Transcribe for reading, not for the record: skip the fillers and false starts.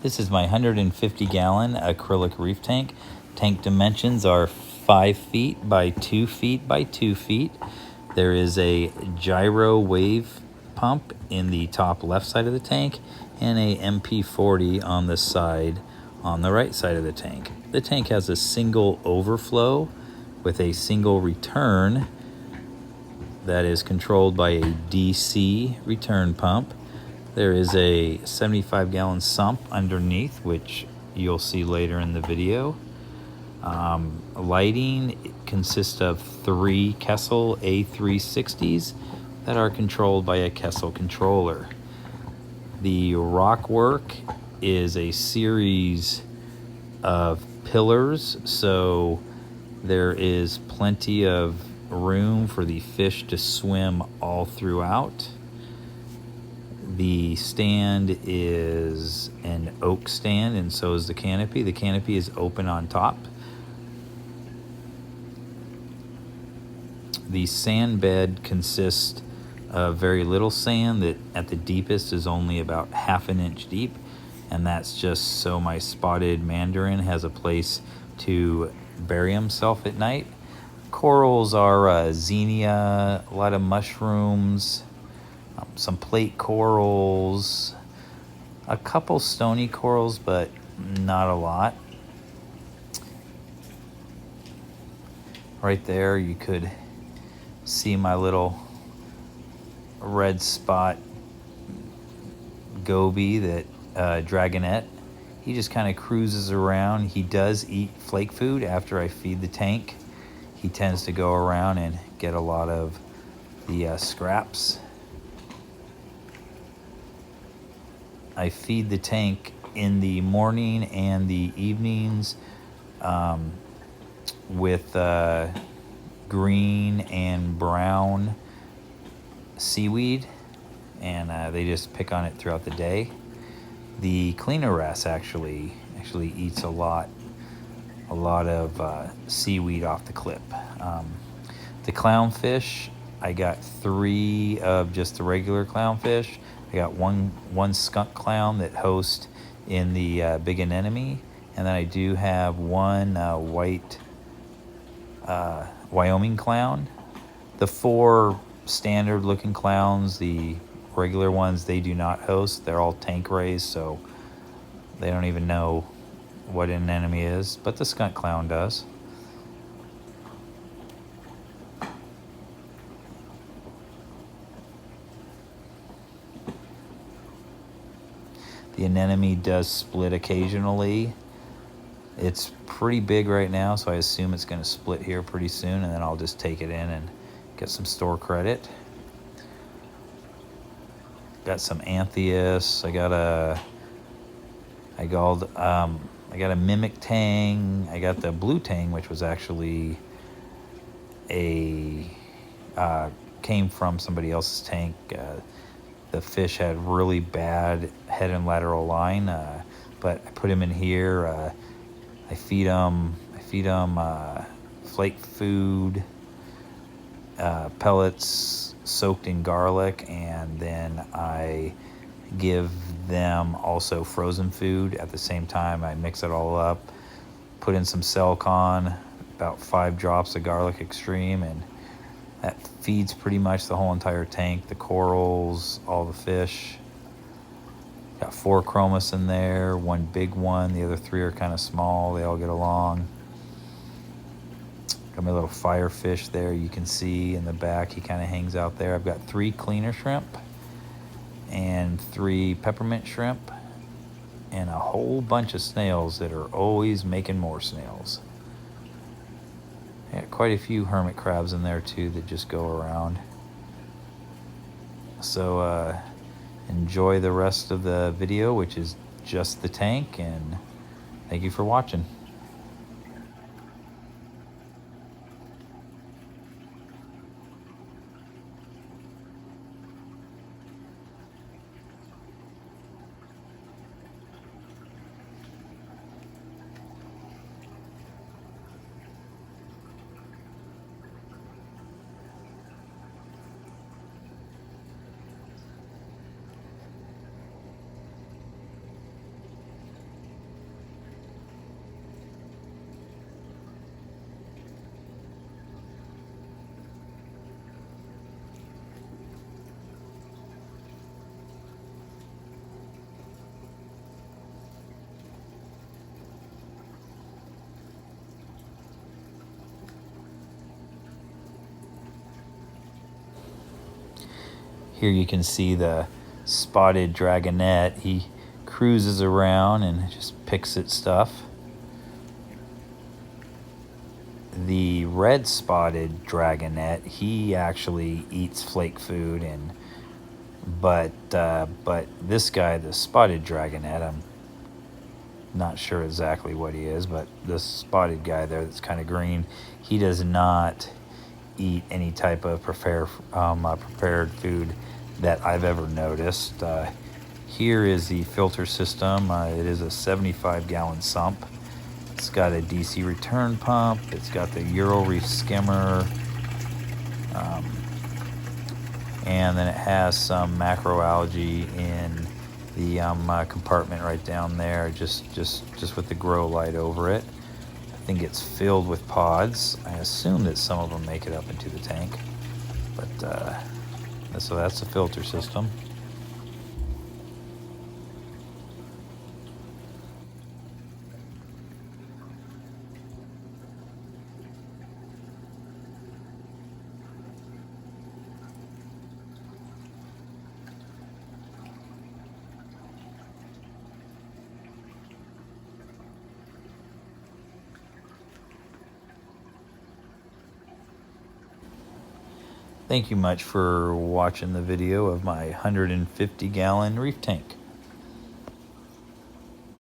This is my 150-gallon acrylic reef tank. Tank dimensions are 5 feet by 2 feet by 2 feet. There is a gyro wave pump in the top left side of the tank and a MP40 on the side on the right side of the tank. The tank has a single overflow with a single return that is controlled by a DC return pump. There is a 75-gallon sump underneath, which you'll see later in the video. Lighting consists of 3 Kessel A360s that are controlled by a Kessel controller. The rock work is a series of pillars, so there is plenty of room for the fish to swim all throughout. The stand is an oak stand, and so is the canopy. The canopy is open on top. The sand bed consists of very little sand that at the deepest is only about half an inch deep, and that's just so my spotted mandarin has a place to bury himself at night. Corals are xenia, a lot of mushrooms, some plate corals, a couple stony corals, but not a lot. Right there you could see my little red spot goby, that dragonette. He just kind of cruises around. He does eat flake food after I feed the tank. He tends to go around and get a lot of the scraps. I feed the tank in the morning and the evenings with green and brown seaweed, and they just pick on it throughout the day. The cleaner wrasse actually eats a lot of seaweed off the clip. The clownfish, I got 3 of just the regular clownfish. I got one skunk clown that hosts in the big anemone, and then I do have one white Wyoming clown. The 4 standard looking clowns, the regular ones, they do not host. They're all tank raised, so they don't even know what an anemone is, but the skunk clown does. The anemone does split occasionally. It's pretty big right now, so I assume it's going to split here pretty soon, and then I'll just take it in and get some store credit. Got some Anthias. I got a mimic tang. I got the blue tang, which was actually came from somebody else's tank. The fish had really bad head and lateral line, but I put him in here. I feed him flake food, pellets soaked in garlic, and then I give them also frozen food at the same time. I mix it all up, put in some Celcon, about 5 drops of garlic extreme, and that feeds pretty much the whole entire tank, the corals, all the fish. Got 4 chromis in there, 1 big one, the other 3 are kind of small, they all get along. Got my little firefish there, you can see in the back, he kind of hangs out there. I've got 3 cleaner shrimp and 3 peppermint shrimp and a whole bunch of snails that are always making more snails. I got quite a few hermit crabs in there too that just go around. So enjoy the rest of the video, which is just the tank, and thank you for watching. Here you can see the spotted dragonet. He cruises around and just picks at stuff. The red spotted dragonet, he actually eats flake food, and but this guy, the spotted dragonet, I'm not sure exactly what he is, but this spotted guy there that's kind of green, he does not eat any type of prepared food that I've ever noticed. Here is the filter system. It is a 75-gallon sump. It's got a DC return pump. It's got the Reef skimmer. And then it has some macroalgae in the compartment right down there, just with the grow light over it. I think it's filled with pods. I assume that some of them make it up into the tank, but so that's the filter system. Thank you much for watching the video of my 150-gallon reef tank.